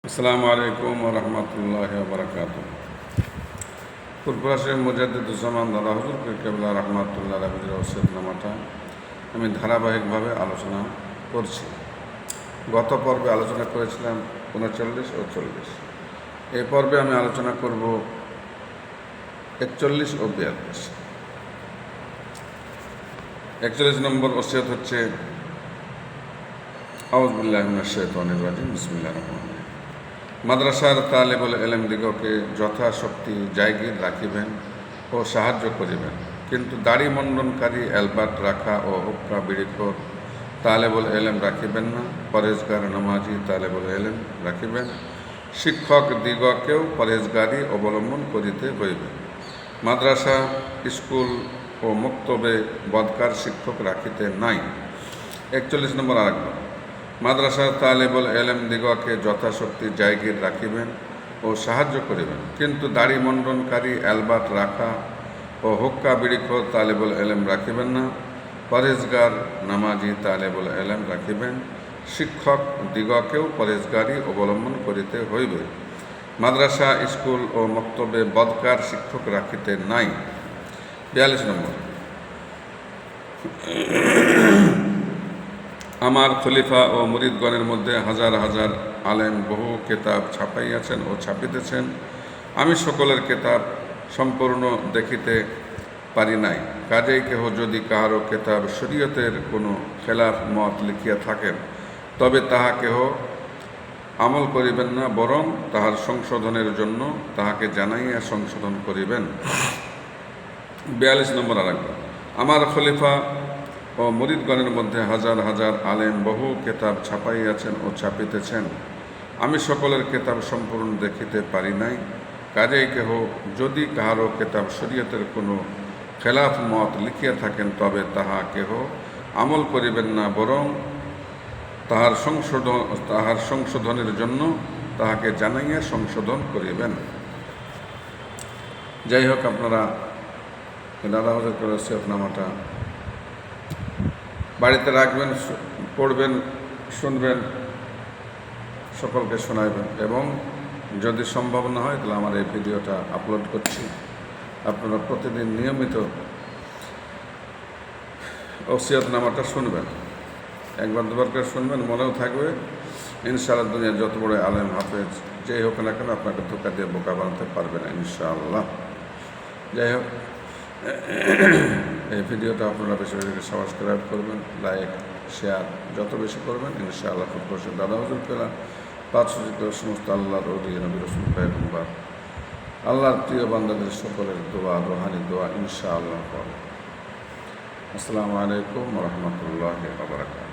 আসসালামু আলাইকুম ওয়া রাহমাতুল্লাহি ওয়া বারাকাতুহু। ফুরফুরা মুজাদ্দিদুজ্জামান দাদা হুজুর কেবলা রাহমাতুল্লাহ আলাইহির ওসিয়তনামাটা আমি ধারাবাহিকভাবে আলোচনা করছি। গত পর্বে আলোচনা করেছিলাম 39 ও 40। এই পর্বে আমি আলোচনা করব 41 ও 42। 41 নম্বর ওসিয়ত হচ্ছে আউযু বিল্লাহি মিনাশ শাইতানির রাজিম, বিসমিল্লাহির রহমানির রহিম। মাদ্রাসার তালেবুল ইলম দিগকে যথাশক্তি জায়গির রাখিবেন ও সাহায্য করিবেন, কিন্তু দাড়ি মণ্ডনকারী অ্যালবার্ট রাখা ও হুক্কা বিড়িখোর তালেবুল ইলম রাখিবেন না। পরেজগার নামাজি তালেবুল ইলম রাখিবেন। শিক্ষক দিগকেও পরেজগারি অবলম্বন করিতে হইবে। মাদ্রাসা, স্কুল ও মক্তবে বদকার শিক্ষক রাখিতে নাই। 41 নম্বর আরেকবার, মাদ্রাসার তালেবুল ইলম দিগকে যথাশক্তি জায়গির রাখিবেন ও সাহায্য করিবেন, কিন্তু দাড়ি মণ্ডনকারী অ্যালবার্ট রাখা ও হুক্কা বিড়িখোর তালেবুল ইলম রাখিবেন না। পরেজগার নামাজি তালেবুল ইলম রাখিবেন। শিক্ষক দিগকেও পরেজগারি অবলম্বন করিতে হইবে। মাদ্রাসা, স্কুল ও মক্তবে বদকার শিক্ষক রাখিতে নাই। 42 নম্বর, আমার খলিফা ও মুরিদগণের মধ্যে হাজার হাজার আলেম বহু কেতাব ছাপাইয়াছেন ও ছাপিতেছেন। আমি সকলের কেতাব সম্পূর্ণ দেখিতে পারি নাই। কাজেই কেহ যদি কাহারও কেতাব শরীয়তের কোনো খেলাফ মত লিখিয়া থাকেন, তবে তাহা কেহ আমল করিবেন না, বরং তাহার সংশোধনের জন্য তাহাকে জানাইয়া সংশোধন করিবেন। 42 নম্বর আরেকবার, আমার খলিফা ও মুরিদগণের মধ্যে হাজার হাজার আলেম বহু কেতাব ছাপাইয়াছেন ও ছাপিতেছেন। আমি সকলের কেতাব সম্পূর্ণ দেখিতে পারি নাই। কাজেই কেহ যদি কাহারও কেতাব শরীয়তের কোনো খেলাফ মত লিখিয়া থাকেন, তবে তাহা কেহ আমল করিবেন না, বরং তাহার সংশোধনের জন্য তাহাকে জানাইয়া সংশোধন করিবেন। যাই হোক, আপনারা দাদা হুজুর করে ওসিয়তনামাটা বাড়িতে রাখবেন, পড়বেন, শুনবেন, সকলকে শোনাবেন, এবং যদি সম্ভব না হয় তাহলে আমার এই ভিডিওটা আপলোড করছি। আপনারা প্রতিদিন নিয়মিত ওসিয়তনামাটা শুনবেন, একবার দুবার করে শুনবেন, মনেও থাকবে। ইনশাআল্লাহ দুনিয়ার যত বড় আলেম হাফেজ যেই হোক না কেন আপনাকে ধোঁকা দিয়ে বোকা বানাতে পারবে না, ইনশাআল্লাহ। যাই হোক, এই ভিডিওটা আপনারা বেশি বেশি সাবস্ক্রাইব করবেন, লাইক শেয়ার যত বেশি করবেন, ইনশাআল্লাহ ফুরফুরা দাদা হুজুর পেলা 500 সমস্ত আল্লাহর ওলি নবী রাসূল পয়গম্বর আল্লাহর প্রিয় বান্দাদের সকলের দোয়া, রুহানি দোয়া ইনশাআল্লাহ পাবেন। আসসালামু আলাইকুম ওয়া রাহমাতুল্লাহি ওয়া বারাকাতুহু।